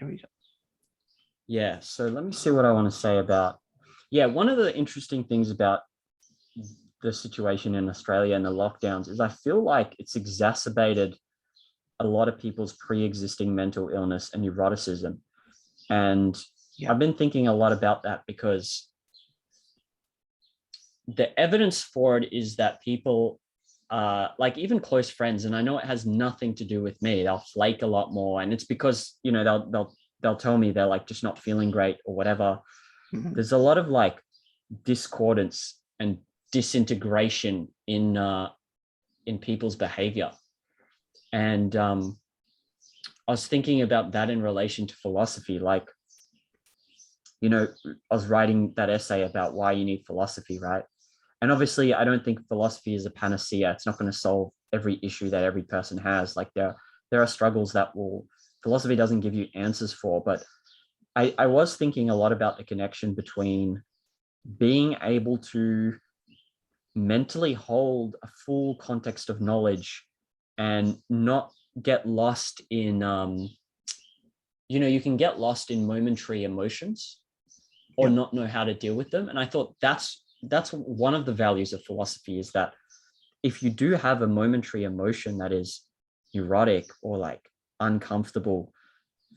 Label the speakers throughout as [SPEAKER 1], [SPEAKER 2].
[SPEAKER 1] Here we go.
[SPEAKER 2] Yeah, so let me see what I want to say about, one of the interesting things about the situation in Australia and the lockdowns is I feel like it's exacerbated a lot of people's pre-existing mental illness and neuroticism. And I've been thinking a lot about that because the evidence for it is that people, like even close friends, and I know it has nothing to do with me, they'll flake a lot more. And it's because, they'll tell me they're like just not feeling great or whatever.
[SPEAKER 1] Mm-hmm.
[SPEAKER 2] There's a lot of like discordance and disintegration in people's behavior. And I was thinking about that in relation to philosophy. Like, I was writing that essay about why you need philosophy, right? And obviously, I don't think philosophy is a panacea. It's not going to solve every issue that every person has. Like there are struggles that philosophy doesn't give you answers for. But I was thinking a lot about the connection between being able to mentally hold a full context of knowledge and not get lost in, you can get lost in momentary emotions or not know how to deal with them. And I thought that's one of the values of philosophy, is that if you do have a momentary emotion that is neurotic or like uncomfortable,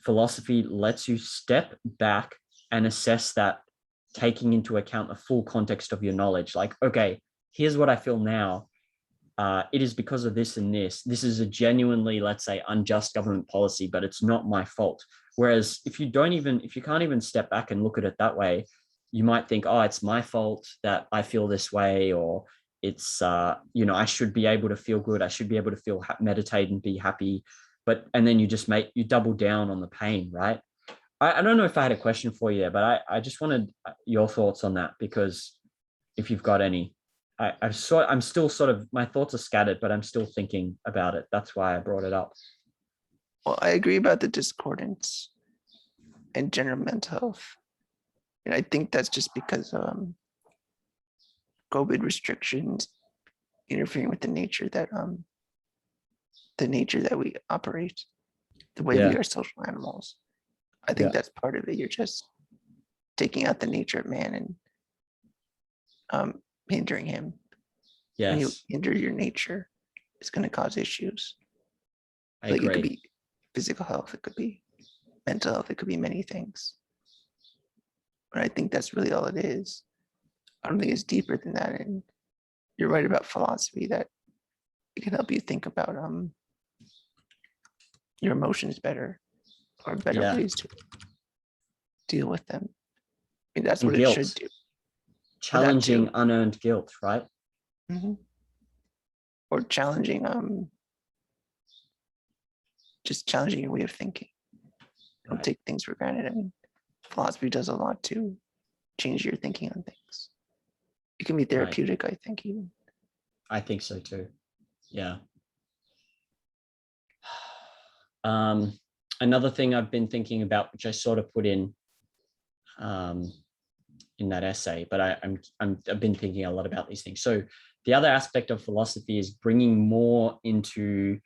[SPEAKER 2] philosophy lets you step back and assess that, taking into account the full context of your knowledge. Like, okay, here's what I feel now. It is because of this and this. This is a genuinely, let's say, unjust government policy, but it's not my fault. Whereas if you can't even step back and look at it that way, you might think, oh, it's my fault that I feel this way, or it's, I should be able to feel good. I should be able to feel, meditate and be happy. And then you double down on the pain, right? I don't know if I had a question for you there, but I just wanted your thoughts on that, because if you've got any. I'm still sort of, my thoughts are scattered, but I'm still thinking about it. That's why I brought it up.
[SPEAKER 1] Well, I agree about the discordance and general mental health. And I think that's just because COVID restrictions interfering with the nature that we operate, the way we are social animals. I think that's part of it. You're just taking out the nature of man and hindering him.
[SPEAKER 2] Yes.
[SPEAKER 1] When you hinder your nature, it's going to cause issues.
[SPEAKER 2] I agree.
[SPEAKER 1] It could be physical health, it could be mental health, it could be many things. But I think that's really all it is. I don't think it's deeper than that. And you're right about philosophy, that it can help you think about your emotions better, or better ways to deal with them. I mean, that's what it should do.
[SPEAKER 2] Challenging unearned guilt, right?
[SPEAKER 1] Mm-hmm. Or challenging, just challenging your way of thinking. Don't take things for granted. I mean, philosophy does a lot to change your thinking on things. It can be therapeutic, I think, even.
[SPEAKER 2] I think so too. Yeah. Another thing I've been thinking about, which I sort of put in that essay, but I've been thinking a lot about these things. So the other aspect of philosophy is bringing more into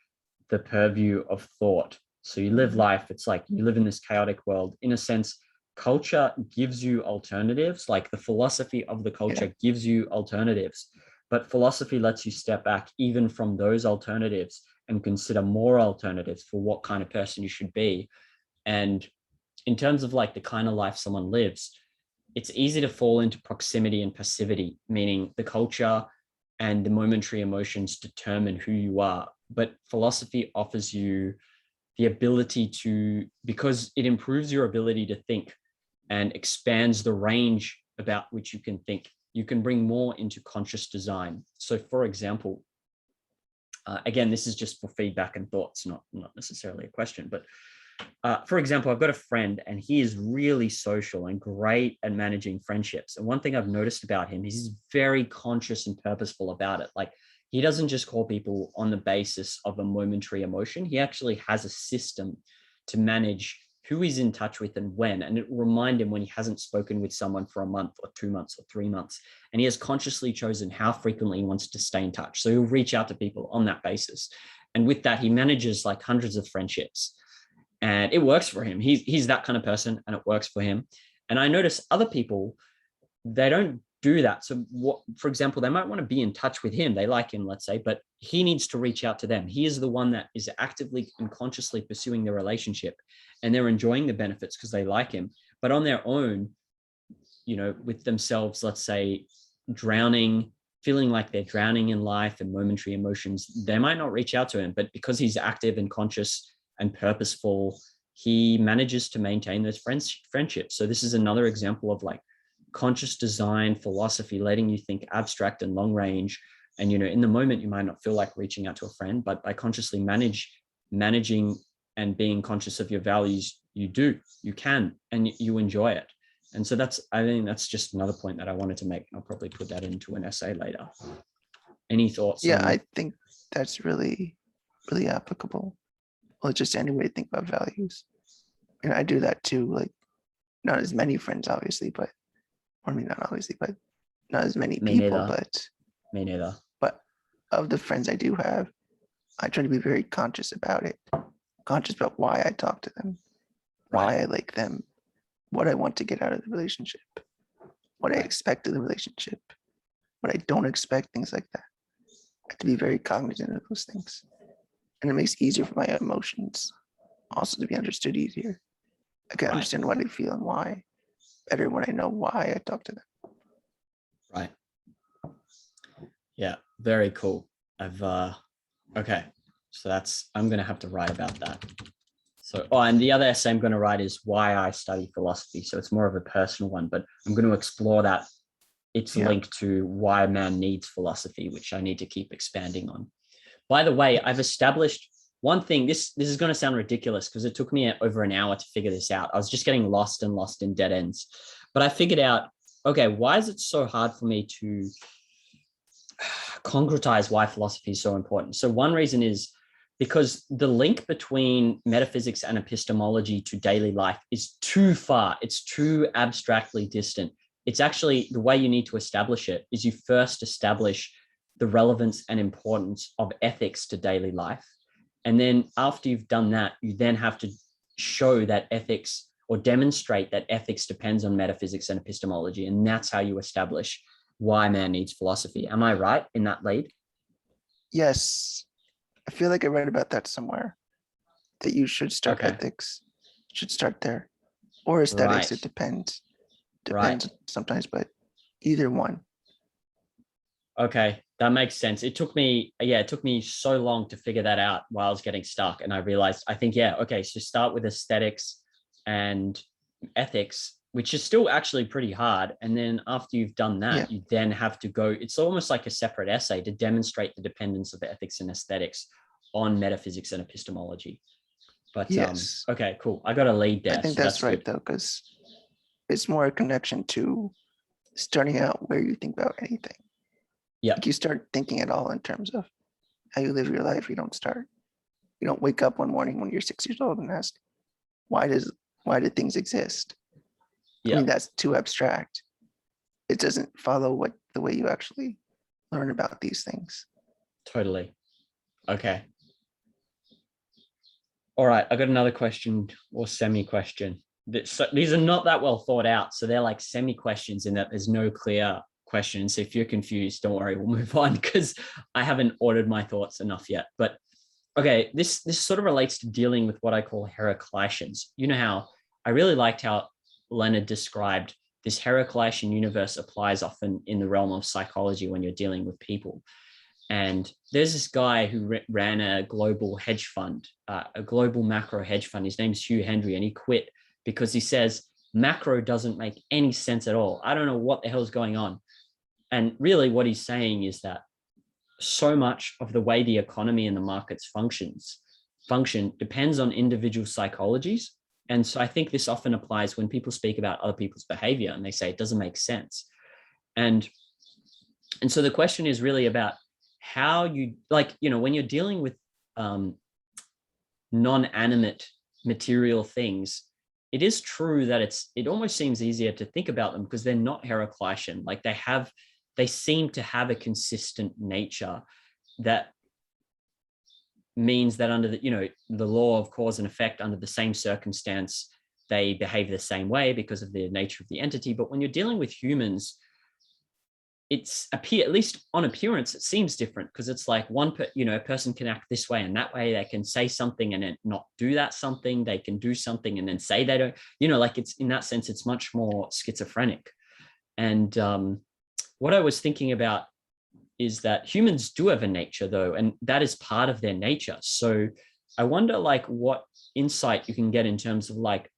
[SPEAKER 2] the purview of thought. So you live life, it's like you live in this chaotic world. In a sense, culture gives you alternatives, like the philosophy of the culture gives you alternatives, but philosophy lets you step back even from those alternatives and consider more alternatives for what kind of person you should be. And in terms of like the kind of life someone lives, it's easy to fall into proximity and passivity, meaning the culture and the momentary emotions determine who you are. But philosophy offers you the ability to, because it improves your ability to think and expands the range about which you can think, you can bring more into conscious design. So for example, again, this is just for feedback and thoughts, not necessarily a question, but for example, I've got a friend and he is really social and great at managing friendships. And one thing I've noticed about him is he's very conscious and purposeful about it. Like he doesn't just call people on the basis of a momentary emotion. He actually has a system to manage who he's in touch with and when, and it will remind him when he hasn't spoken with someone for a month or 2 months or 3 months. And he has consciously chosen how frequently he wants to stay in touch. So he'll reach out to people on that basis. And with that, he manages like hundreds of friendships. and it works for him. He's that kind of person, and it works for him. And I notice other people, they don't do that. So what, for example, they might want to be in touch with him. They like him, let's say, but he needs to reach out to them. He is the one that is actively and consciously pursuing the relationship, and they're enjoying the benefits because they like him. But on their own, you know, with themselves, let's say, drowning, feeling like they're drowning in life and momentary emotions, they might not reach out to him. But because he's active and conscious and purposeful, he manages to maintain those friendships. So this is another example of like conscious design philosophy, letting you think abstract and long range. And, you know, in the moment, you might not feel like reaching out to a friend, but by consciously managing and being conscious of your values, you can, and you enjoy it. And so I think that's just another point that I wanted to make. I'll probably put that into an essay later. Any thoughts?
[SPEAKER 1] Yeah, I think that's really, really applicable. Well, just any way to think about values. And I do that too, like not as many friends, obviously, but, I mean, not obviously, but not as many people,
[SPEAKER 2] Me neither.
[SPEAKER 1] But of the friends I do have, I try to be very conscious about it, conscious about why I talk to them, why I like them, what I want to get out of the relationship, what I expect of the relationship, what I don't expect, things like that. I have to be very cognizant of those things. And it makes it easier for my emotions also to be understood easier. I can understand what they feel and why better when I know why I talk to them.
[SPEAKER 2] Right. Yeah, very cool. Okay. So I'm going to have to write about that. So, and the other essay I'm going to write is why I study philosophy. So it's more of a personal one, but I'm going to explore that. It's linked to why man needs philosophy, which I need to keep expanding on. By the way, I've established one thing. This is going to sound ridiculous because it took me over an hour to figure this out. I was just getting lost in dead ends. But I figured out, okay, why is it so hard for me to concretize why philosophy is so important? So one reason is because the link between metaphysics and epistemology to daily life is too far. It's too abstractly distant. It's actually, the way you need to establish it is you first establish the relevance and importance of ethics to daily life. And then after you've done that, you then have to show that ethics, or demonstrate that ethics depends on metaphysics and epistemology. And that's how you establish why man needs philosophy. Am I right in that lead?
[SPEAKER 1] Yes. I feel like I read about that somewhere, that you should start ethics, should start there, or aesthetics. It depends sometimes, but either one.
[SPEAKER 2] Okay, that makes sense. It took me so long to figure that out while I was getting stuck. And I realized, I think, okay, so start with aesthetics and ethics, which is still actually pretty hard. And then after you've done that, you then have to go, it's almost like a separate essay to demonstrate the dependence of ethics and aesthetics on metaphysics and epistemology. But okay, cool. I got a lead there.
[SPEAKER 1] I think that's right, though, because it's more a connection to starting out where you think about anything.
[SPEAKER 2] Yeah.
[SPEAKER 1] Like you start thinking at all in terms of how you live your life. You don't wake up one morning when you're 6 years old and ask, why do things exist? I mean, that's too abstract. It doesn't follow the way you actually learn about these things.
[SPEAKER 2] Totally. Okay. All right. I got another question, or semi-question. These are not that well thought out. So they're like semi-questions in that there's no clear question. So if you're confused, don't worry, we'll move on because I haven't ordered my thoughts enough yet. But okay, this sort of relates to dealing with what I call heraclitions. You know how I really liked how Leonard described this heraclician universe applies often in the realm of psychology when you're dealing with people. And there's this guy who ran a global hedge fund, a global macro hedge fund. His name's Hugh Hendry, and he quit because he says macro doesn't make any sense at all. I don't know what the hell's going on. And really what he's saying is that so much of the way the economy and the markets function depends on individual psychologies. And so I think this often applies when people speak about other people's behavior and they say it doesn't make sense. And so the question is really about how you, like, you know, when you're dealing with non-animate material things, it is true that it almost seems easier to think about them because they're not heraclician. Like they seem to have a consistent nature that means that under the law of cause and effect, under the same circumstance, they behave the same way because of the nature of the entity. But when you're dealing with humans, at least on appearance, it seems different, because it's like a person can act this way and that way. They can say something and then not do that something. They can do something and then say they don't, like, it's in that sense, it's much more schizophrenic. And what I was thinking about is that humans do have a nature, though, and that is part of their nature. So I wonder, like, what insight you can get in terms of like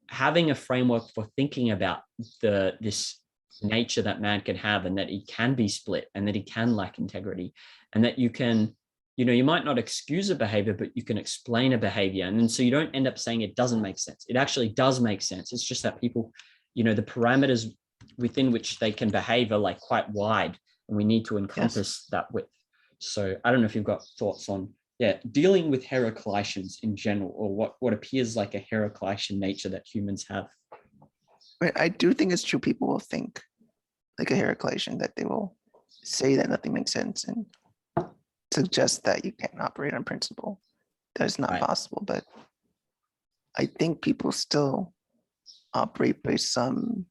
[SPEAKER 2] having a framework for thinking about this nature that man can have, and that he can be split, and that he can lack integrity, and that you can, you might not excuse a behavior, but you can explain a behavior. And then so you don't end up saying it doesn't make sense. It actually does make sense. It's just that people, the parameters within which they can behave are like quite wide, and we need to encompass that width. So I don't know if you've got thoughts on, dealing with heraclitions in general, or what appears like a heraclician nature that humans have.
[SPEAKER 1] I do think it's true. People will think like a heraclician, that they will say that nothing makes sense and suggest that you can't operate on principle. That is not possible. But I think people still operate by some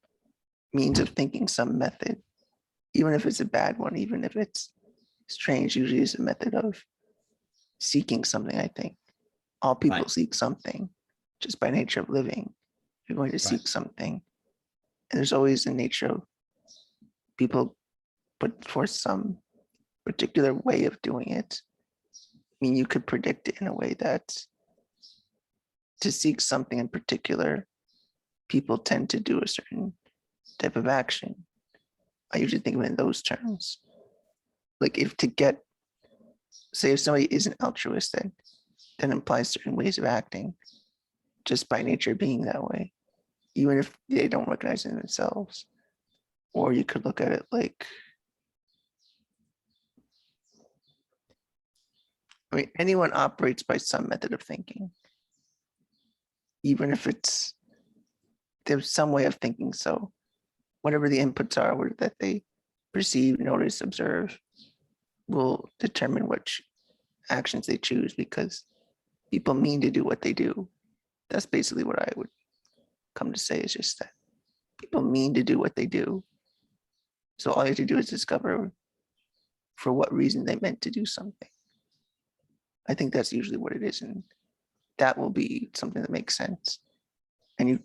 [SPEAKER 1] means of thinking, some method, even if it's a bad one, even if it's strange. Usually it's a method of seeking something. I think all people seek something just by nature of living. You're going to seek something. And there's always a nature of people put forth some particular way of doing it. I mean, you could predict it in a way that to seek something in particular, people tend to do a certain type of action. I usually think of it in those terms. Like if somebody isn't altruistic, that implies certain ways of acting just by nature being that way, even if they don't recognize it in themselves. Or you could look at it like, anyone operates by some method of thinking, even if there's some way of thinking. So whatever the inputs are that they perceive, notice, observe, will determine which actions they choose, because people mean to do what they do. That's basically what I would come to say, is just that people mean to do what they do. So all you have to do is discover for what reason they meant to do something. I think that's usually what it is. And that will be something that makes sense. And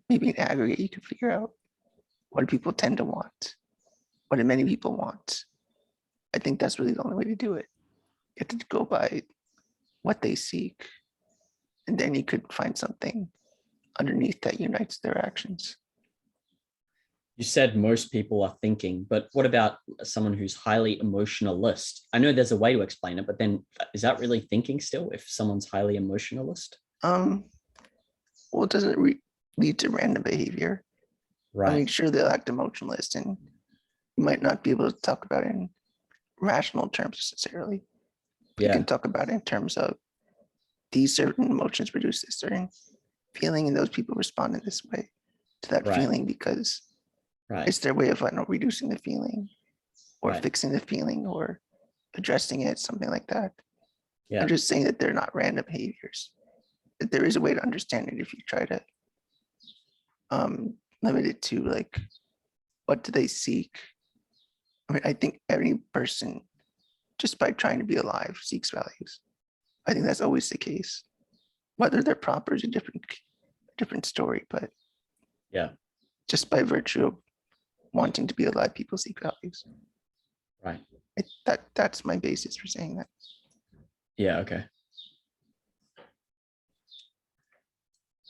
[SPEAKER 1] maybe in aggregate, you can figure out what do people tend to want? What do many people want? I think that's really the only way to do it. You have to go by what they seek. And then you could find something underneath that unites their actions.
[SPEAKER 2] You said most people are thinking, but what about someone who's highly emotionalist? I know there's a way to explain it, but then is that really thinking still if someone's highly emotionalist?
[SPEAKER 1] Well, it doesn't lead to random behavior.
[SPEAKER 2] Right.
[SPEAKER 1] I mean, sure, they'll act emotionalist, and you might not be able to talk about it in rational terms necessarily. But you can talk about it in terms of these certain emotions produce this certain feeling, and those people respond in this way to that feeling because it's their way of reducing the feeling or fixing the feeling or addressing it, something like that. I'm just saying that they're not random behaviors, that there is a way to understand it if you try to limit it to like, what do they seek? I mean, I think every person, just by trying to be alive, seeks values. I think that's always the case. Whether they're proper is a different story, but just by virtue of wanting to be alive, people seek values.
[SPEAKER 2] Right.
[SPEAKER 1] That's my basis for saying that.
[SPEAKER 2] Yeah, okay.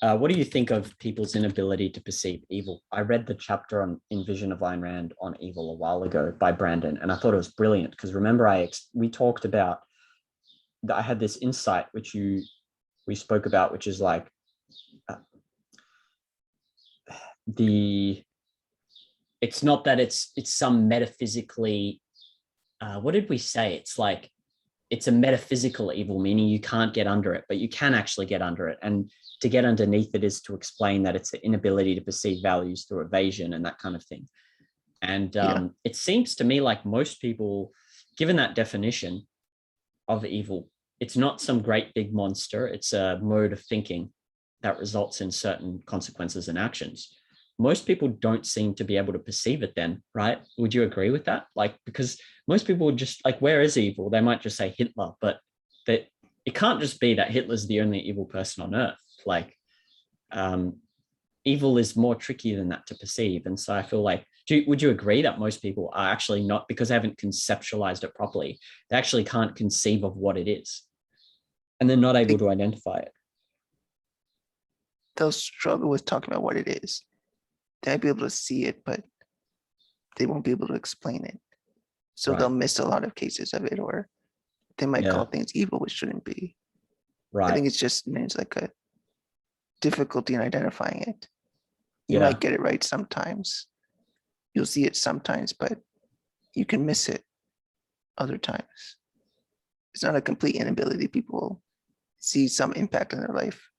[SPEAKER 2] What do you think of people's inability to perceive evil? I read the chapter in Vision of Ayn Rand on evil a while ago by Brandon, and I thought it was brilliant because remember we talked about that. I had this insight which we spoke about, which is like it's not that it's some metaphysically what did we say? It's like it's a metaphysical evil, meaning you can't get under it, but you can actually get under it. And to get underneath it is to explain that it's the inability to perceive values through evasion and that kind of thing. And it seems to me like most people, given that definition of evil, it's not some great big monster. It's a mode of thinking that results in certain consequences and actions. Most people don't seem to be able to perceive it then, right? Would you agree with that? Like, because most people would just like, where is evil? They might just say Hitler, but that it can't just be that Hitler's the only evil person on earth. Like, evil is more tricky than that to perceive. And so I feel like, would you agree that most people are actually not, because they haven't conceptualized it properly, they actually can't conceive of what it is, and they're not able to identify it?
[SPEAKER 1] They'll struggle with talking about what it is. They'll be able to see it, but they won't be able to explain it. So they'll miss a lot of cases of it, or they might call things evil, which shouldn't be. I think it's just means like a difficulty in identifying it. You might get it right sometimes. You'll see it sometimes, but you can miss it other times. It's not a complete inability. People see some impact in their life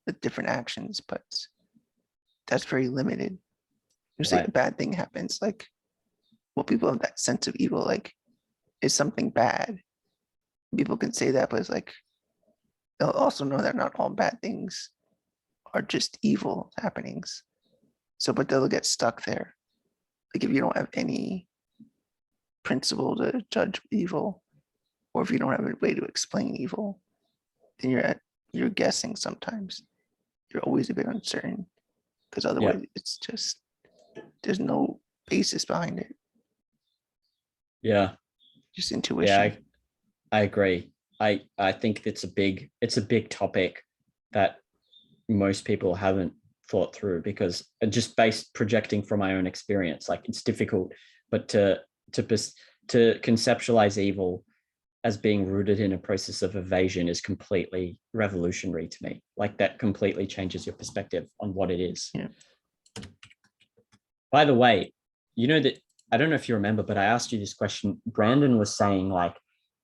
[SPEAKER 1] with different actions, but that's very limited. You say a bad thing happens, like, well, people have that sense of evil, like, is something bad. People can say that, but it's like, they'll also know that not all bad things are just evil happenings. So, but they'll get stuck there. Like, if you don't have any principle to judge evil, or if you don't have a way to explain evil, then you're guessing sometimes. You're always a bit uncertain, because otherwise it's just, there's no basis behind it.
[SPEAKER 2] Yeah.
[SPEAKER 1] Just intuition.
[SPEAKER 2] Yeah, I agree. I think it's a big topic that most people haven't thought through, because just based projecting from my own experience, like, it's difficult, but to conceptualize evil as being rooted in a process of evasion is completely revolutionary to me. Like, that completely changes your perspective on what it is.
[SPEAKER 1] Yeah.
[SPEAKER 2] By the way, you know that, I don't know if you remember, but I asked you this question. Brandon was saying, like,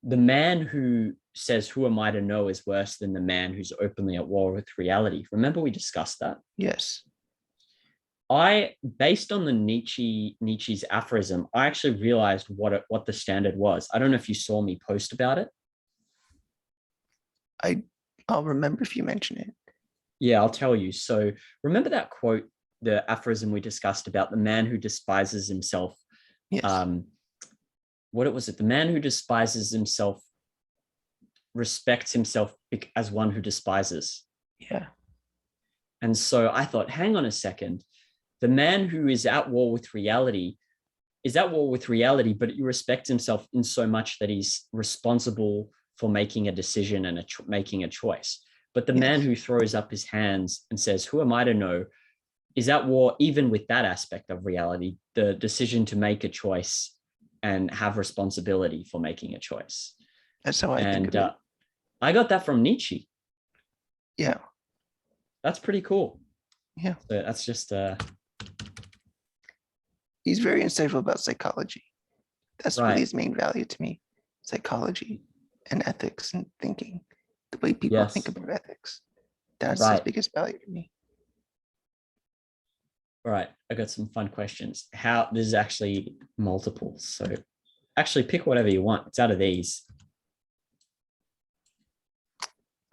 [SPEAKER 2] the man who says, "Who am I to know?" is worse than the man who's openly at war with reality. Remember we discussed that?
[SPEAKER 1] Yes.
[SPEAKER 2] Based on the Nietzsche's aphorism, I actually realized what the standard was. I don't know if you saw me post about it.
[SPEAKER 1] I'll remember if you mention it.
[SPEAKER 2] Yeah, I'll tell you. So remember that quote, the aphorism we discussed about the man who despises himself.
[SPEAKER 1] Yes.
[SPEAKER 2] What was it? The man who despises himself respects himself as one who despises.
[SPEAKER 1] Yeah.
[SPEAKER 2] And so I thought, hang on a second. The man who is at war with reality is at war with reality, but he respects himself in so much that he's responsible for making a decision and making a choice. But the man who throws up his hands and says, "Who am I to know?" is at war even with that aspect of reality, the decision to make a choice and have responsibility for making a choice.
[SPEAKER 1] That's how I think of it.
[SPEAKER 2] I got that from Nietzsche.
[SPEAKER 1] Yeah.
[SPEAKER 2] That's pretty cool.
[SPEAKER 1] Yeah.
[SPEAKER 2] So that's just
[SPEAKER 1] he's very insightful about psychology. That's really his main value to me. Psychology and ethics and thinking, the way people think about ethics. That's his biggest value to me.
[SPEAKER 2] All right, I got some fun questions. There's actually multiple, so actually pick whatever you want. It's out of these.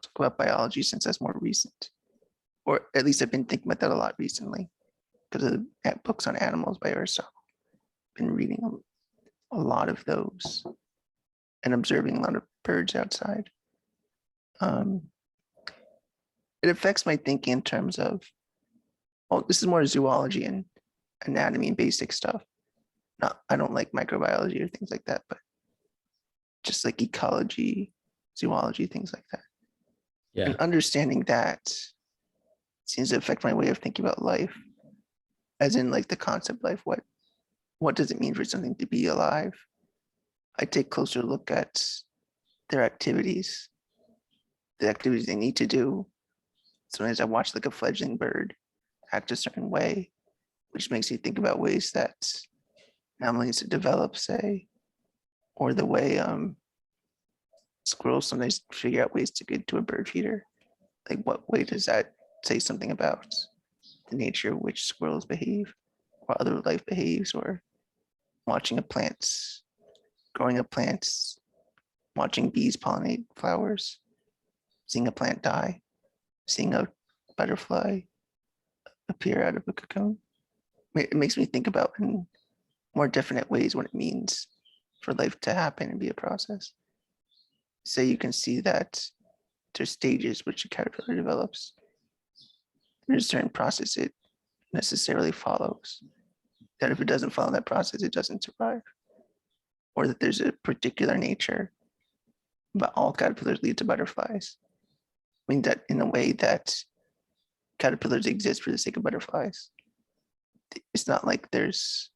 [SPEAKER 1] Talk about biology, since that's more recent, or at least I've been thinking about that a lot recently because of the books on animals by Aristotle. Been reading a lot of those and observing a lot of birds outside. It affects my thinking in terms of, well, this is more zoology and anatomy and basic stuff. I don't like microbiology or things like that, but just like ecology, zoology, things like that.
[SPEAKER 2] Yeah.
[SPEAKER 1] And understanding that seems to affect my way of thinking about life, as in like the concept of life. What does it mean for something to be alive? I take a closer look at their activities, the activities they need to do. Sometimes I watch like a fledgling bird act a certain way, which makes me think about ways that animal needs to develop, say, or the way squirrels sometimes figure out ways to get to a bird feeder. Like, what way does that say something about the nature of which squirrels behave, or other life behaves, or watching a plant, growing a plant watching bees pollinate flowers, seeing a plant die, seeing a butterfly appear out of a cocoon. It makes me think about in more definite ways what it means for life to happen and be a process. So you can see that there's stages which a caterpillar develops. There's a certain process it necessarily follows, that if it doesn't follow that process, it doesn't survive. Or that there's a particular nature, but all caterpillars lead to butterflies. I mean, that in a way that caterpillars exist for the sake of butterflies. It's not like there's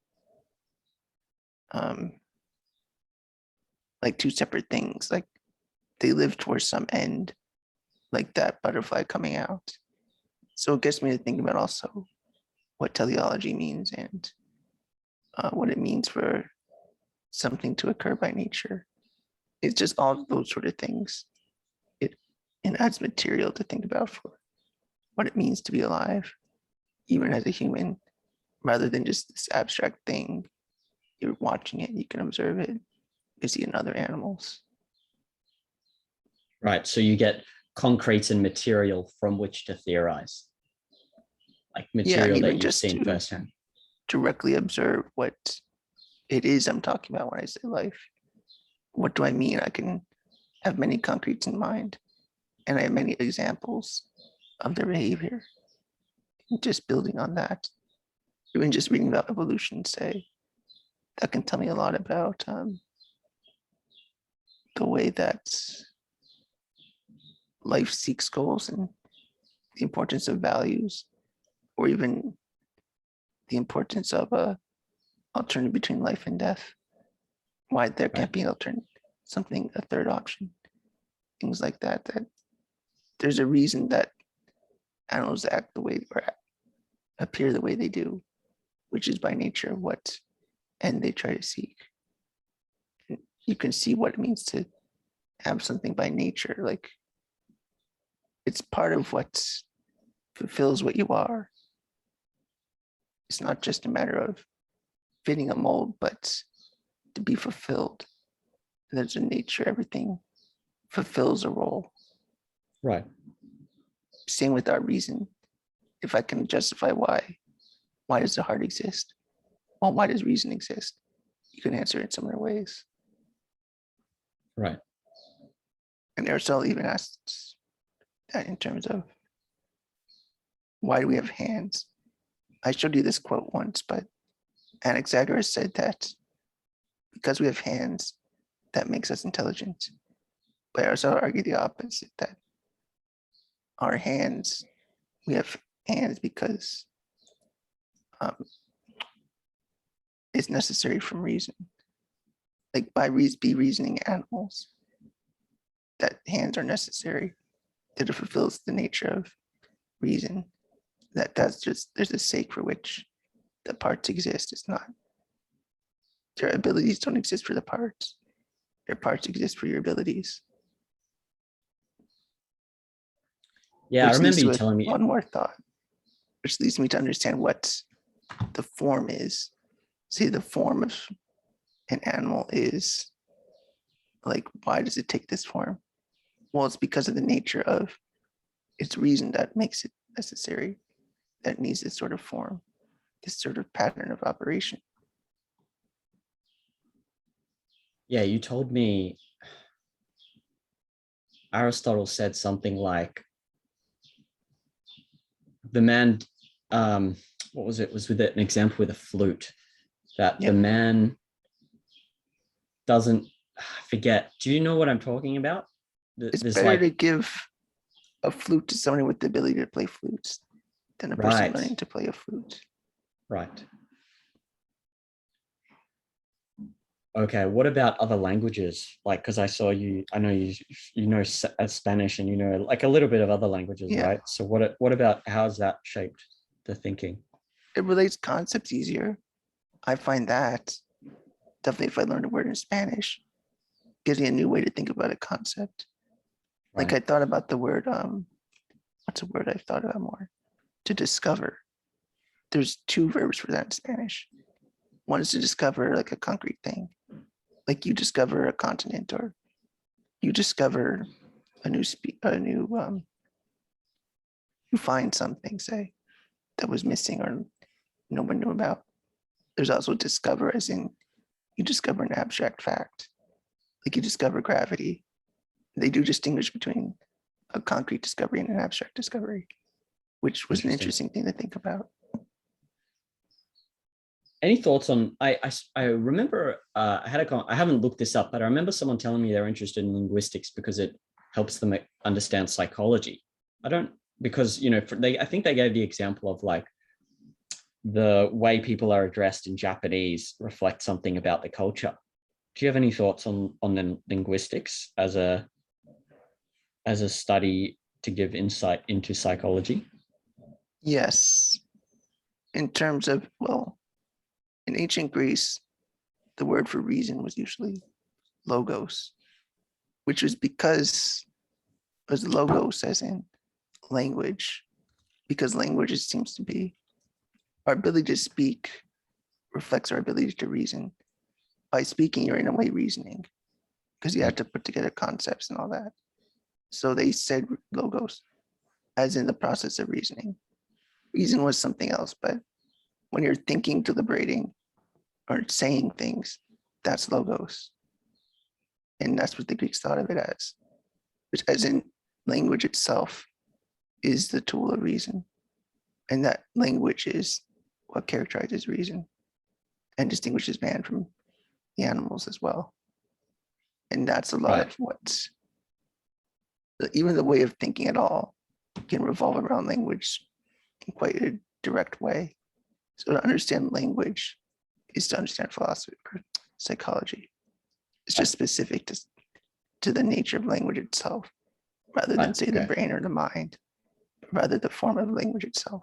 [SPEAKER 1] like two separate things, like they live towards some end, like that butterfly coming out. So it gets me to think about also what teleology means and what it means for something to occur by nature. It's just all of those sort of things. It adds material to think about for what it means to be alive, even as a human, rather than just this abstract thing. You're watching it, you can observe it, you see it in other animals.
[SPEAKER 2] Right. So you get concrete and material from which to theorize, like material that you've seen firsthand.
[SPEAKER 1] Directly observe what it is I'm talking about when I say life. What do I mean? I can have many concretes in mind, and I have many examples of their behavior. Just building on that, even just reading about evolution, say, that can tell me a lot about the way that life seeks goals and the importance of values, or even the importance of a alternative between life and death. Why there can't be an alternative, something, a third option, things like that. That there's a reason that animals act the way or appear the way they do, which is by nature what end they try to seek. And you can see what it means to have something by nature, like it's part of what fulfills what you are. It's not just a matter of fitting a mold, but to be fulfilled. There's a nature, everything fulfills a role.
[SPEAKER 2] Right.
[SPEAKER 1] Same with our reason. If I can justify why does the heart exist? Well, why does reason exist? You can answer it in similar ways.
[SPEAKER 2] Right.
[SPEAKER 1] And Aristotle even asks that in terms of why do we have hands? I showed you this quote once, but Anaxagoras said that because we have hands, that makes us intelligent. But I also argue the opposite, that our hands, we have hands because it's necessary from reason. Like by be reasoning animals, that hands are necessary, that it fulfills the nature of reason. That's just, there's a sake for which the parts exist. It's not, their abilities don't exist for the parts. Their parts exist for your abilities.
[SPEAKER 2] Yeah, I remember you telling me.
[SPEAKER 1] One more thought, which leads me to understand what the form is. See, the form of an animal is like, why does it take this form? Well, it's because of the nature of its reason that makes it necessary, that needs this sort of form, this sort of pattern of operation.
[SPEAKER 2] Yeah, you told me Aristotle said something like the man, what was it? Was with an example with a flute, that the man doesn't forget. Do you know what I'm talking about?
[SPEAKER 1] It's better to give a flute to somebody with the ability to play flutes than a person learning to play a flute.
[SPEAKER 2] Right. Okay, what about other languages? Like, because I saw you, I know you know Spanish and you know like a little bit of other languages, right? So what about, how has that shaped the thinking?
[SPEAKER 1] It relates concepts easier. I find that definitely if I learned a word in Spanish, gives me a new way to think about a concept. Like I thought about the word, what's a word I've thought about more? To discover. There's two verbs for that in Spanish. One is to discover like a concrete thing. Like you discover a continent or you discover a new you find something, say, that was missing or no one knew about. There's also discover, as in you discover an abstract fact, like you discover gravity. They do distinguish between a concrete discovery and an abstract discovery, which was an interesting thing to think about.
[SPEAKER 2] Any thoughts on, I remember, I haven't looked this up, but I remember someone telling me they're interested in linguistics because it helps them understand psychology. Because, I think they gave the example of like the way people are addressed in Japanese reflect something about the culture. Do you have any thoughts on the linguistics as a study to give insight into psychology?
[SPEAKER 1] Yes. In terms of, well, in ancient Greece, the word for reason was usually logos, which was because it was logos as in language, because language, it seems to be, our ability to speak reflects our ability to reason. By speaking, you're in a way reasoning, because you have to put together concepts and all that. So they said logos, as in the process of reasoning. Reason was something else, but when you're thinking, deliberating, or saying things, that's logos. And that's what the Greeks thought of it as, which, as in language itself is the tool of reason. And that language is what characterizes reason and distinguishes man from the animals as well. And that's a lot of what's, even the way of thinking at all can revolve around language in quite a direct way. So to understand language is to understand philosophy or psychology. It's just specific to the nature of language itself, rather than say the brain or the mind, rather the form of language itself.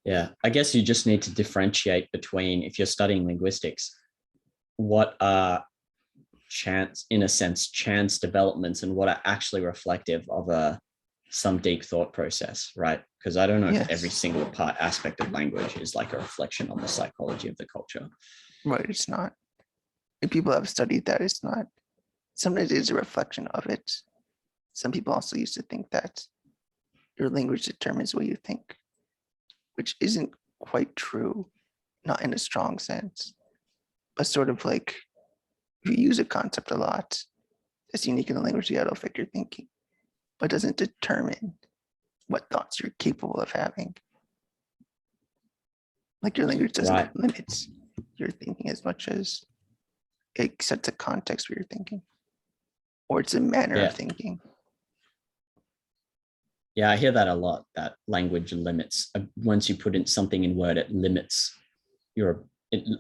[SPEAKER 2] Yeah, I guess you just need to differentiate between, if you're studying linguistics, what are chance developments and what are actually reflective of some deep thought process, right? Because I don't know if every single aspect of language is like a reflection on the psychology of the culture.
[SPEAKER 1] Right, it's not. And people have studied that. It's not. Sometimes it's a reflection of it. Some people also used to think that your language determines what you think, which isn't quite true, not in a strong sense, but sort of like if you use a concept a lot, it's unique in the language, that'll affect your thinking, but doesn't determine what thoughts you're capable of having. Like your language doesn't limit your thinking as much as it sets a context for your thinking, or it's a manner of thinking.
[SPEAKER 2] Yeah, I hear that a lot, that language limits. Once you put in something in word, it limits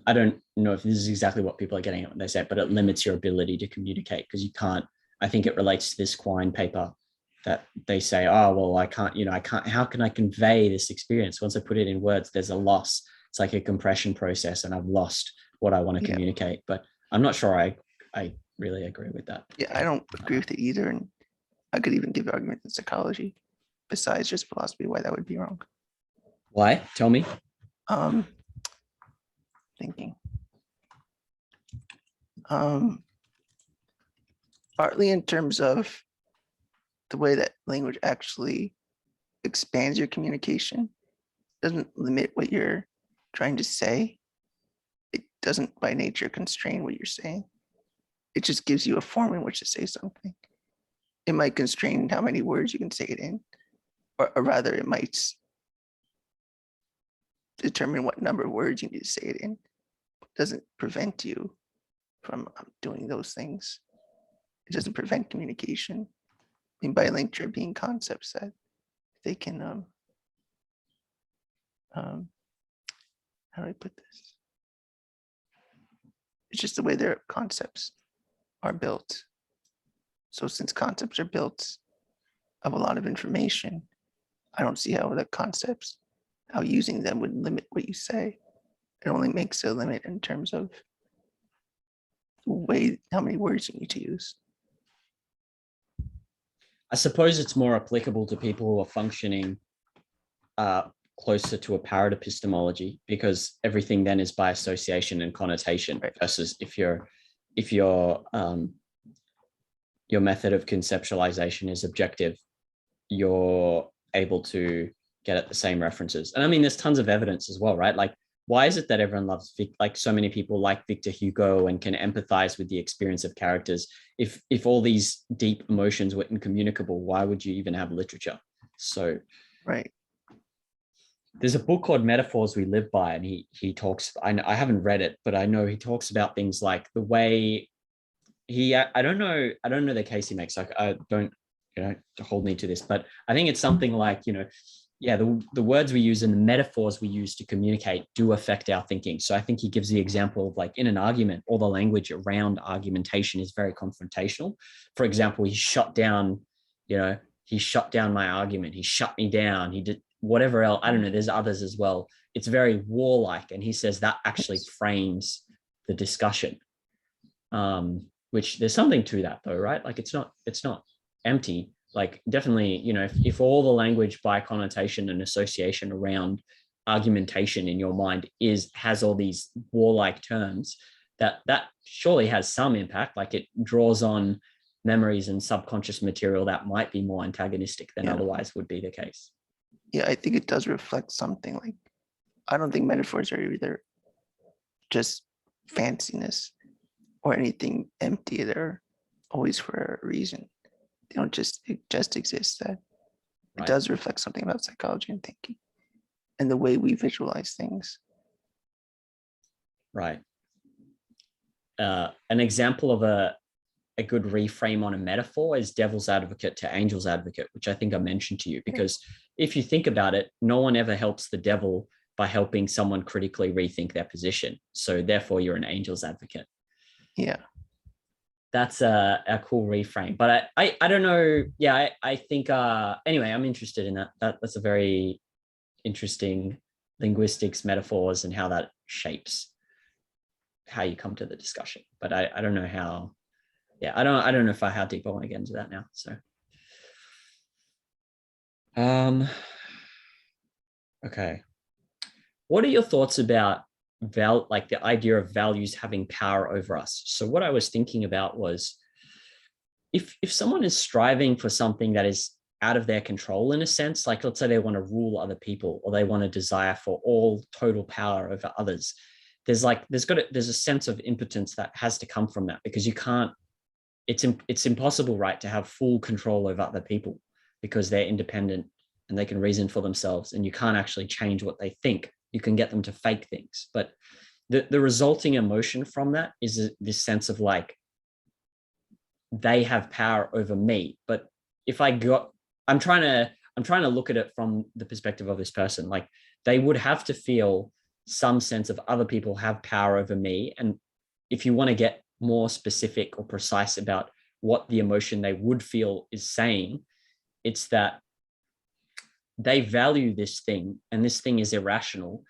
[SPEAKER 2] I don't know if this is exactly what people are getting at when they say it, but it limits your ability to communicate because you can't, I think it relates to this Quine paper that they say, oh, well, I can't, how can I convey this experience? Once I put it in words, there's a loss. It's like a compression process and I've lost what I want to communicate. But I'm not sure I really agree with that.
[SPEAKER 1] Yeah, I don't agree with it either. And I could even give arguments in psychology besides just philosophy, why that would be wrong.
[SPEAKER 2] Why? Tell me.
[SPEAKER 1] Thinking. Partly in terms of the way that language actually expands your communication, doesn't limit what you're trying to say. It doesn't by nature constrain what you're saying. It just gives you a form in which to say something. It might constrain how many words you can say it in, or rather it might determine what number of words you need to say it in. It doesn't prevent you from doing those things. It doesn't prevent communication. I mean, by nature being concepts that they can, how do I put this? It's just the way their concepts are built. So since concepts are built of a lot of information, I don't see how the concepts, how using them would limit what you say. It only makes a limit in terms of the way, how many words you need to use.
[SPEAKER 2] I suppose it's more applicable to people who are functioning closer to a parrot epistemology, because everything then is by association and connotation, versus if you're your method of conceptualization is objective, you're able to get at the same references. And I mean, there's tons of evidence as well, right? Like, why is it that everyone loves like so many people like Victor Hugo and can empathize with the experience of characters? If all these deep emotions were incommunicable, why would you even have literature? So
[SPEAKER 1] Right.
[SPEAKER 2] there's a book called Metaphors We Live By, and he talks, I haven't read it, but I know he talks about things like the way I don't know the case he makes. Like, I don't, hold me to this, but I think it's something like, yeah, the words we use and the metaphors we use to communicate do affect our thinking. So I think he gives the example of, like, in an argument, all the language around argumentation is very confrontational. For example, he shut down my argument. He shut me down. He did whatever else. I don't know. There's others as well. It's very warlike. And he says that actually frames the discussion. Which there's something to that though, right? Like, it's not empty. Like, definitely, if all the language by connotation and association around argumentation in your mind has all these warlike terms, that surely has some impact. Like, it draws on memories and subconscious material that might be more antagonistic than otherwise would be the case.
[SPEAKER 1] Yeah, I think it does reflect something. Like, I don't think metaphors are either just fanciness or anything empty. They're always for a reason. They don't just exist. That it does reflect something about psychology and thinking and the way we visualize things.
[SPEAKER 2] Right. An example of a good reframe on a metaphor is devil's advocate to angel's advocate, which I think I mentioned to you, because if you think about it, no one ever helps the devil by helping someone critically rethink their position. So therefore you're an angel's advocate.
[SPEAKER 1] Yeah.
[SPEAKER 2] That's a cool reframe, but I don't know. Yeah, I think, anyway, I'm interested in that. That's a very interesting linguistics metaphors and how that shapes how you come to the discussion. But I don't know how, I don't know how deep I want to get into that now. So, okay. What are your thoughts about like the idea of values having power over us? So what I was thinking about was, if someone is striving for something that is out of their control, in a sense, like, let's say they want to rule other people, or they want a desire for all total power over others, there's a sense of impotence that has to come from that, because you can't, it's impossible, right, to have full control over other people because they're independent and they can reason for themselves, and you can't actually change what they think. You can get them to fake things, but the resulting emotion from that is this sense of, like, they have power over me. But if I'm trying to look at it from the perspective of this person, like, they would have to feel some sense of other people have power over me. And if you want to get more specific or precise about what the emotion they would feel is saying, it's that they value this thing, and this thing is irrational.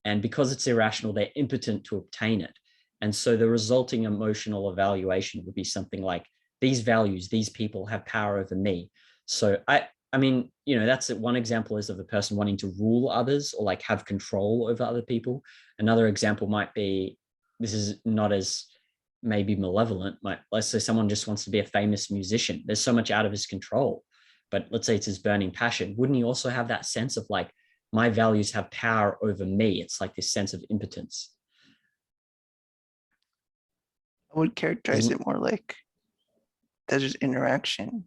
[SPEAKER 2] And because it's irrational, they're impotent to obtain it. And so the resulting emotional evaluation would be something like, these values, these people have power over me. So I mean, that's one example, is of a person wanting to rule others or, like, have control over other people. Another example might be, this is not as maybe malevolent, let's say someone just wants to be a famous musician. There's so much out of his control, but let's say it's his burning passion. Wouldn't he also have that sense of, like, my values have power over me? It's like this sense of impotence.
[SPEAKER 1] I would characterize it more like there's interaction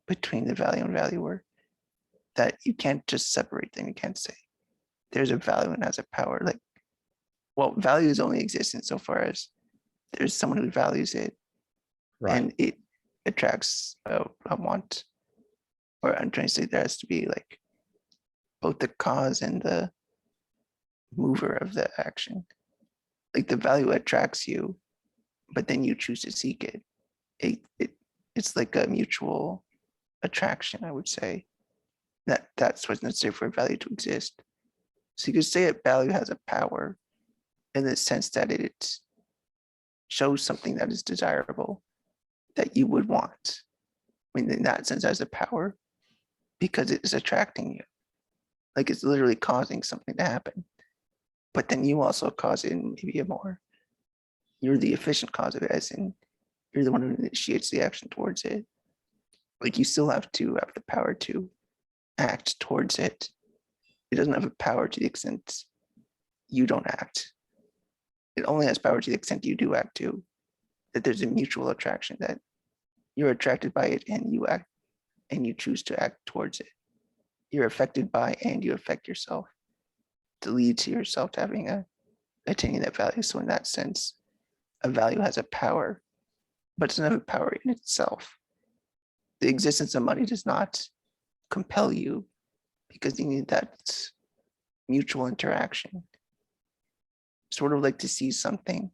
[SPEAKER 1] between the value and valuer, that you can't just separate them. You can't say there's a value and has a power. Like, well, values only exist insofar as there's someone who values it, right, and it attracts a want. Or I'm trying to say there has to be, like, both the cause and the mover of the action. Like, the value attracts you, but then you choose to seek it. It's like a mutual attraction, I would say. That's what's necessary for a value to exist. So you could say a value has a power in the sense that it shows something that is desirable, that you would want. I mean, in that sense, it has a power because it is attracting you. Like, it's literally causing something to happen. But then you also cause it in maybe you're the efficient cause of it, as in You're the one who initiates the action towards it. Like you still have to have the power to act towards it. It doesn't have a power to the extent you don't act. It only has power to the extent you do act too. That there's a mutual attraction, that you're attracted by it and you act and you choose to act towards it. You're affected by and you affect yourself to lead to yourself to having attaining that value. So in that sense, a value has a power, but it doesn't have a power in itself. The existence of money does not compel you because you need that mutual interaction. Sort of like to see something,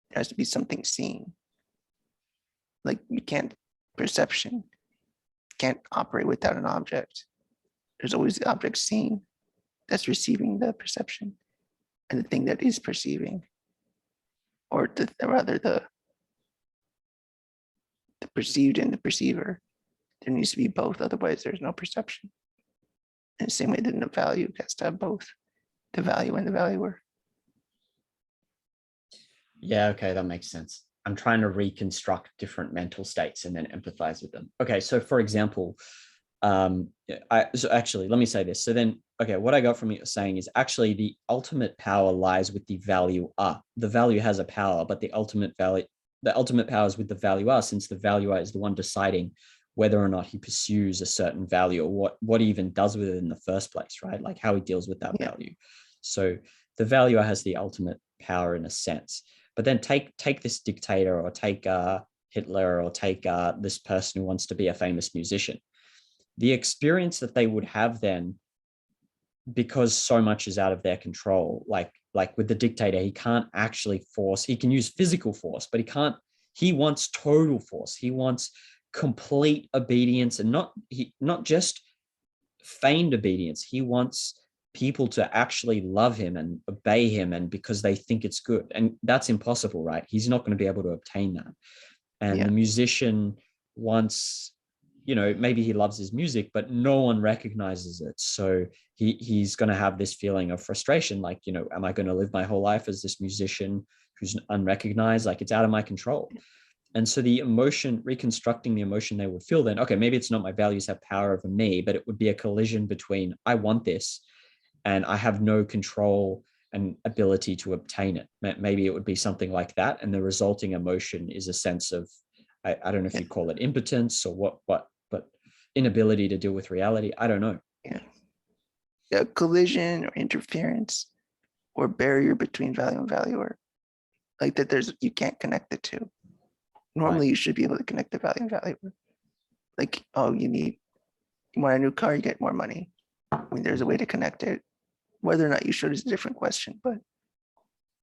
[SPEAKER 1] there has to be something seen. Like you can't, perception can't operate without an object. There's always the object seen that's receiving the perception and the thing that is perceiving, or rather the perceived and the perceiver. There needs to be both, otherwise there's no perception. In the same way that the value has to have both the value and the valuer.
[SPEAKER 2] Yeah, okay, that makes sense. I'm trying to reconstruct different mental states and then empathize with them. Okay, so for example, so actually, let me say this. So then, okay, what I got from you saying is actually the ultimate power lies with the valuer. The value has a power, but the ultimate power is with the valuer, since the valuer is the one deciding whether or not he pursues a certain value, or what he even does with it in the first place, right? Like how he deals with that value. So the valuer has the ultimate power in a sense. But then take this dictator, or take Hitler, or take this person who wants to be a famous musician. The experience that they would have then, because so much is out of their control, like with the dictator, he can't actually force, he can use physical force, but he wants total force. He wants complete obedience, and not just feigned obedience. He wants people to actually love him and obey him, and because they think it's good. And that's impossible, right? He's not going to be able to obtain that. And the musician wants, maybe he loves his music, but no one recognizes it. So he's going to have this feeling of frustration, like, am I going to live my whole life as this musician who's unrecognized? Like, it's out of my control. And so the emotion, reconstructing the emotion they would feel then, okay, maybe it's not my values have power over me, but it would be a collision between I want this and I have no control and ability to obtain it. Maybe it would be something like that. And the resulting emotion is a sense of, I don't know if you call it impotence or what, but inability to deal with reality. I don't know.
[SPEAKER 1] Yeah, collision or interference or barrier between value and valuer. Like that you can't connect the two. Normally you should be able to connect the value and valuer. Like, oh, you want a new car, you get more money. I mean, there's a way to connect it. Whether or not you should is a different question, but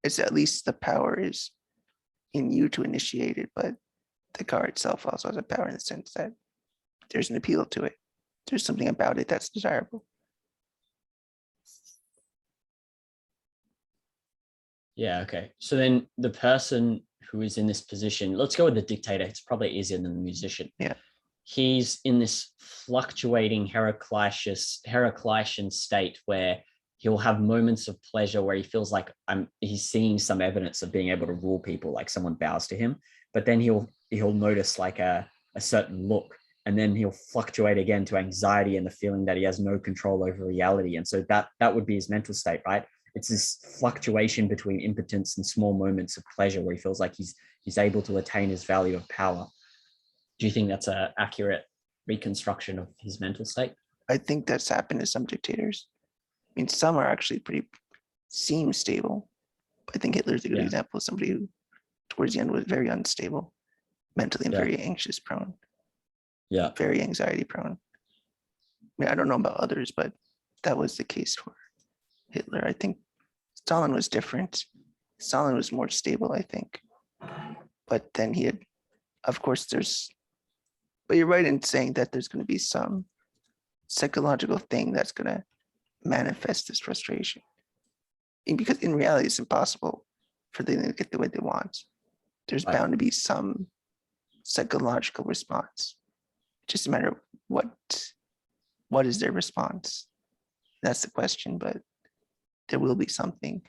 [SPEAKER 1] it's at least the power is in you to initiate it, but the car itself also has a power in the sense that there's an appeal to it. There's something about it that's desirable.
[SPEAKER 2] Yeah, okay. So then the person who is in this position, let's go with the dictator. It's probably easier than the musician.
[SPEAKER 1] Yeah.
[SPEAKER 2] He's in this fluctuating heraclician state where he'll have moments of pleasure where he feels like he's seeing some evidence of being able to rule people, like someone bows to him, but then he'll notice like a certain look, and then he'll fluctuate again to anxiety and the feeling that he has no control over reality. And so that would be his mental state, right? It's this fluctuation between impotence and small moments of pleasure where he feels like he's able to attain his value of power. Do you think that's an accurate reconstruction of his mental state?
[SPEAKER 1] I think that's happened to some dictators. I mean, some are actually seem stable. I think Hitler's a good example of somebody who towards the end was very unstable, mentally and very anxious prone.
[SPEAKER 2] Yeah.
[SPEAKER 1] Very anxiety prone. I mean, I don't know about others, but that was the case for Hitler. I think Stalin was different. Stalin was more stable, I think. But then he had, of course, but you're right in saying that there's going to be some psychological thing that's going to manifest this frustration. And because in reality, it's impossible for them to get the way they want. There's bound to be some psychological response. It's just a matter of what is their response. That's the question, but there will be something.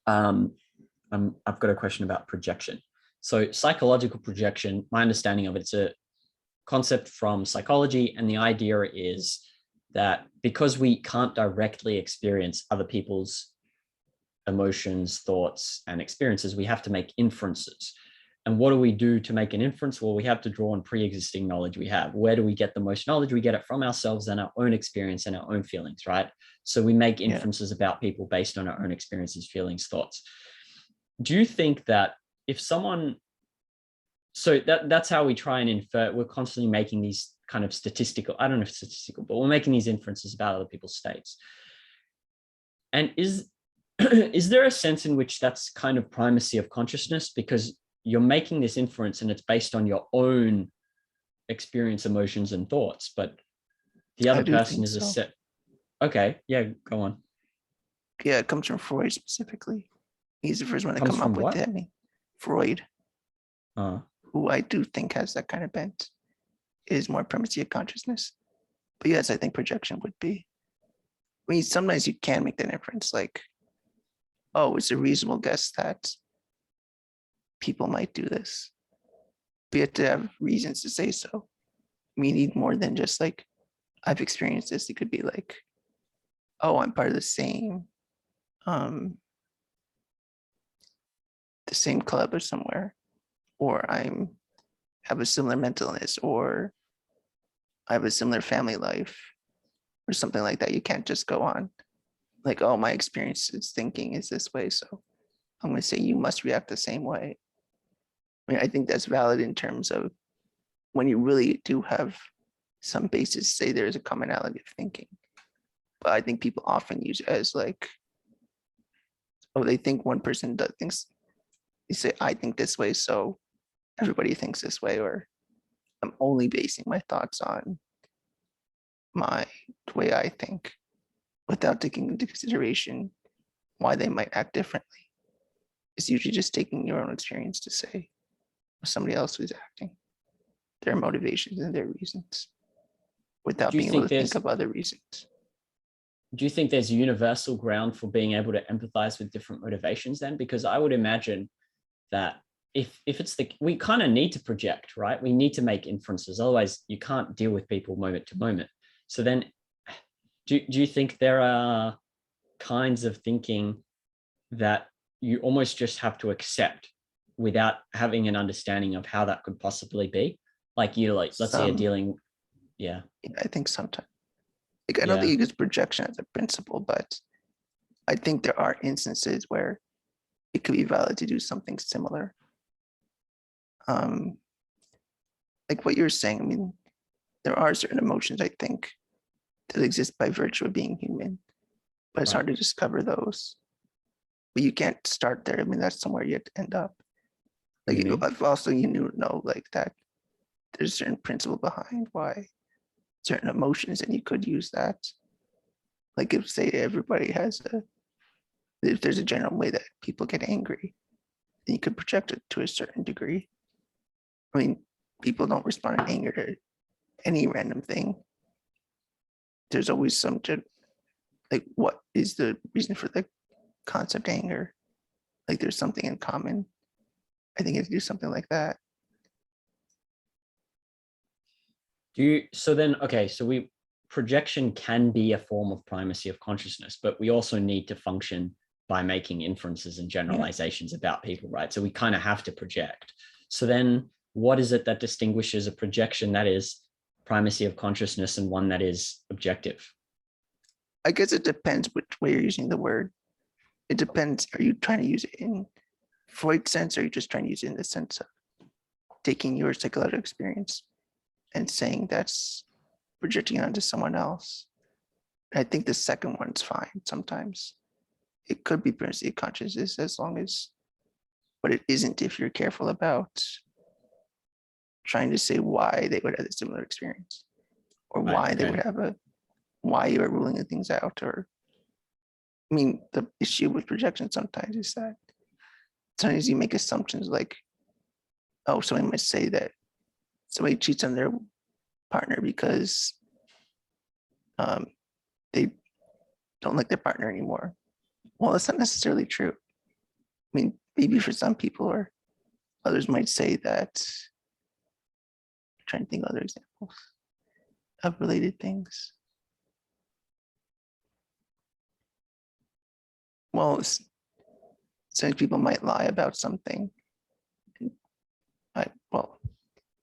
[SPEAKER 2] I've got a question about projection. So psychological projection, my understanding of it, it's a concept from psychology, and the idea is that because we can't directly experience other people's emotions, thoughts, and experiences, we have to make inferences. And what do we do to make an inference? Well, we have to draw on pre-existing knowledge we have. Where do we get the most knowledge? We get it from ourselves and our own experience and our own feelings, right? So we make inferences about people based on our own experiences, feelings, thoughts. Do you think that if someone, so that's how we try and infer, we're constantly making these kind of statistical, I don't know if statistical, but we're making these inferences about other people's states. And is there a sense in which that's kind of primacy of consciousness, because you're making this inference and it's based on your own experience, emotions, and thoughts, but the other person is a set. Okay, yeah, go on.
[SPEAKER 1] Yeah, it comes from Freud specifically. He's the first one to
[SPEAKER 2] Comes
[SPEAKER 1] come
[SPEAKER 2] from
[SPEAKER 1] up with
[SPEAKER 2] what?
[SPEAKER 1] it. Freud, who I do think has that kind of bent, is more primacy of consciousness. But yes, I think projection would be. I mean, sometimes you can make that inference, like, oh, it's a reasonable guess that people might do this. But you have to have reasons to say so. We need more than just like, I've experienced this. It could be like, oh, I'm part of the same club or somewhere, or have a similar mental illness, or I have a similar family life, or something like that. You can't just go on like, oh, my experience is thinking is this way, so I'm going to say you must react the same way. I mean, I think that's valid in terms of when you really do have some basis to say there's a commonality of thinking. But I think people often use it as like, oh, they think one person thinks, you say, I think this way, so everybody thinks this way, or I'm only basing my thoughts on the way I think, without taking into consideration why they might act differently. It's usually just taking your own experience to say somebody else who's acting, their motivations and their reasons, without being able to think of other reasons.
[SPEAKER 2] Do you think there's universal ground for being able to empathize with different motivations then? Because I would imagine that if it's we kind of need to project, right? We need to make inferences. Otherwise you can't deal with people moment to moment. So then do you think there are kinds of thinking that you almost just have to accept without having an understanding of how that could possibly be? Like let's say you're dealing, yeah.
[SPEAKER 1] I think sometimes. Like, I don't think you use projection as a principle, but I think there are instances where it could be valid to do something similar. Like what you're saying, I mean, there are certain emotions, I think, that exist by virtue of being human, but it's hard to discover those. But you can't start there. I mean, that's somewhere you have to end up. Like, I've also, know like that there's a certain principle behind why certain emotions, and you could use that. Like if say everybody has if there's a general way that people get angry, then you could project it to a certain degree. I mean, people don't respond in anger to any random thing. There's always some, like, what is the reason for the concept anger? Like there's something in common. I think you have to do something like that.
[SPEAKER 2] So projection can be a form of primacy of consciousness, but we also need to function by making inferences and generalizations about people, right? So we kind of have to project. So then what is it that distinguishes a projection that is primacy of consciousness and one that is objective?
[SPEAKER 1] I guess it depends which way you're using the word. It depends. Are you trying to use it in Freud's sense, or are you just trying to use it in the sense of taking your psychological experience and saying that's projecting onto someone else? I think the second one's fine sometimes. It could be primacy of consciousness as long as, but it isn't if you're careful about trying to say why they would have a similar experience, or why they would have why you are ruling things out. Or, I mean, the issue with projection sometimes is that sometimes you make assumptions like, oh, somebody might say that somebody cheats on their partner because they don't like their partner anymore. Well, that's not necessarily true. mean, maybe for some people, or others might say that, I'm trying to think of other examples of related things. Well, some people might lie about something. Well,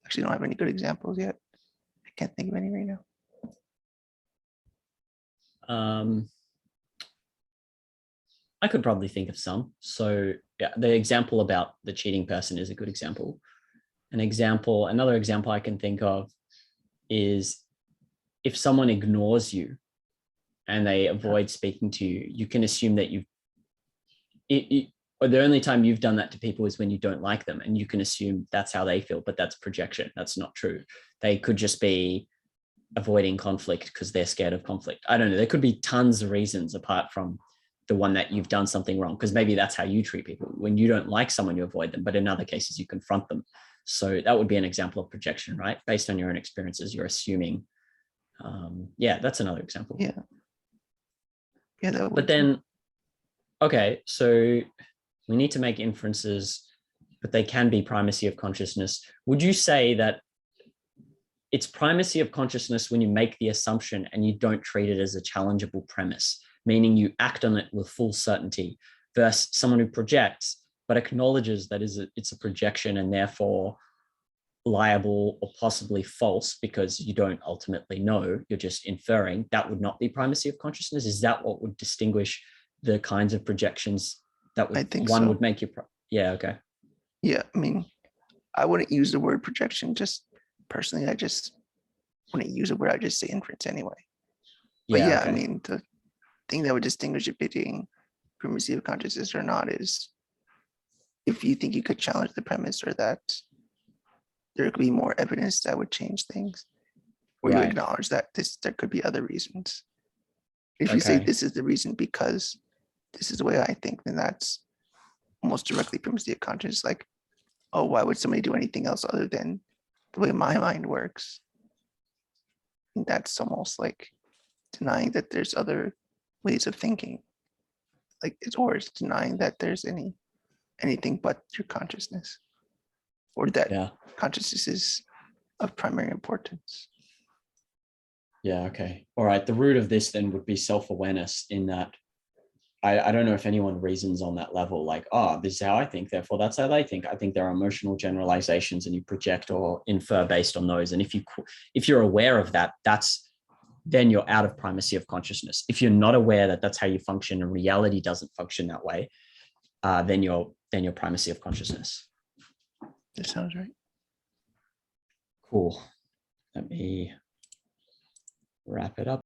[SPEAKER 1] actually don't have any good examples yet. I can't think of any right now.
[SPEAKER 2] I could probably think of some. So yeah, the example about the cheating person is a good example. Another example I can think of is if someone ignores you and they avoid speaking to you, you can assume that or the only time you've done that to people is when you don't like them, and you can assume that's how they feel, but that's projection. That's not true. They could just be avoiding conflict because they're scared of conflict. I don't know. There could be tons of reasons apart from the one that you've done something wrong, because maybe that's how you treat people. When you don't like someone, you avoid them, but in other cases you confront them. So that would be an example of projection, right? Based on your own experiences, you're assuming. Yeah, that's another example.
[SPEAKER 1] Yeah. Yeah.
[SPEAKER 2] But then, okay, so we need to make inferences, but they can be primacy of consciousness. Would you say that it's primacy of consciousness when you make the assumption and you don't treat it as a challengeable premise, meaning you act on it with full certainty, versus someone who projects but acknowledges that it's a projection and therefore liable or possibly false because you don't ultimately know, you're just inferring? That would not be primacy of consciousness? Is that what would distinguish the kinds of projections that
[SPEAKER 1] I think
[SPEAKER 2] one
[SPEAKER 1] so.
[SPEAKER 2] would make you? Yeah, okay.
[SPEAKER 1] Yeah, I mean, I wouldn't use the word projection. Just personally, I just wouldn't use a word. I just say inference anyway. But yeah,
[SPEAKER 2] okay.
[SPEAKER 1] I mean, the thing that would distinguish it between primacy of consciousness or not is if you think you could challenge the premise, or that there could be more evidence that would change things, or you acknowledge that there could be other reasons. If you say this is the reason because this is the way I think, then that's almost directly primacy of consciousness. Like, oh, why would somebody do anything else other than the way my mind works? And that's almost like denying that there's other ways of thinking. Like it's denying that there's anything but your consciousness, or that consciousness is of primary importance.
[SPEAKER 2] Yeah, okay. All right. The root of this then would be self-awareness, in that I don't know if anyone reasons on that level, like, oh, this is how I think, therefore that's how they think. I think there are emotional generalizations and you project or infer based on those. And if you're aware of that, then you're out of primacy of consciousness. If you're not aware that that's how you function and reality doesn't function that way, then you're primacy of consciousness.
[SPEAKER 1] That sounds right.
[SPEAKER 2] Cool. Let me wrap it up.